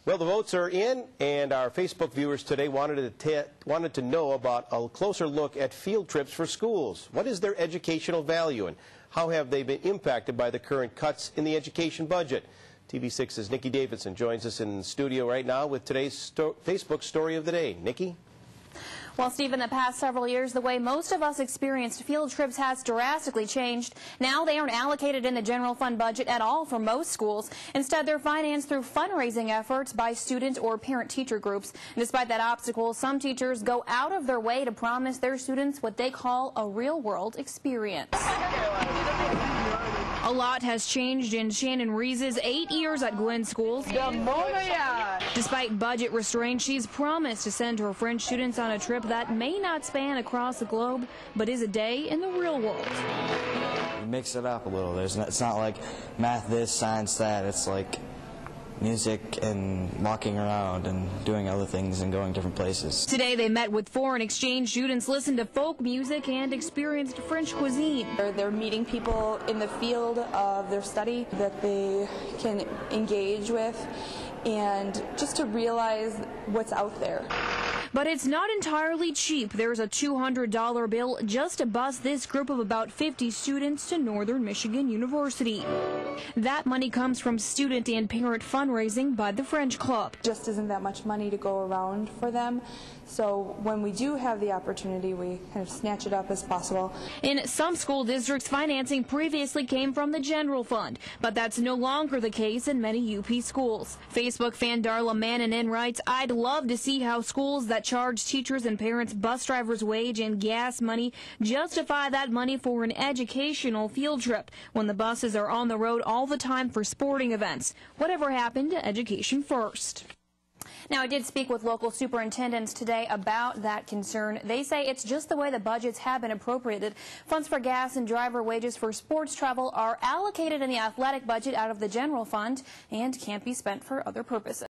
Well, the votes are in, and our Facebook viewers today wanted to know about a closer look at field trips for schools. What is their educational value, and how have they been impacted by the current cuts in the education budget? TV6's Nikki Davidson joins us in the studio right now with today's Facebook story of the day. Nikki? Well, Steve, in the past several years, the way most of us experienced field trips has drastically changed. Now they aren't allocated in the general fund budget at all for most schools. Instead, they're financed through fundraising efforts by student or parent-teacher groups. And despite that obstacle, some teachers go out of their way to promise their students what they call a real-world experience. A lot has changed in Shannon Reese's 8 years at Glen Schools. Despite budget restraints, she's promised to send her French students on a trip that may not span across the globe, but is a day in the real world. We mix it up a little. It's not like math this, science that. It's like music and walking around and doing other things and going different places. Today they met with foreign exchange students, listened to folk music, and experienced French cuisine. They're meeting people in the field of their study that they can engage with, and just to realize what's out there. But it's not entirely cheap. There's a $200 bill just to bus this group of about 50 students to Northern Michigan University. That money comes from student and parent fundraising by the French Club. Just isn't that much money to go around for them. So when we do have the opportunity, we kind of snatch it up as possible. In some school districts, financing previously came from the general fund, but that's no longer the case in many UP schools. Facebook fan Darla Mannanen writes, "I'd love to see how schools that charge teachers and parents bus drivers' wage and gas money justify that money for an educational field trip when the buses are on the road all the time for sporting events. Whatever happened to education first?" Now, I did speak with local superintendents today about that concern. They say it's just the way the budgets have been appropriated. Funds for gas and driver wages for sports travel are allocated in the athletic budget out of the general fund and can't be spent for other purposes.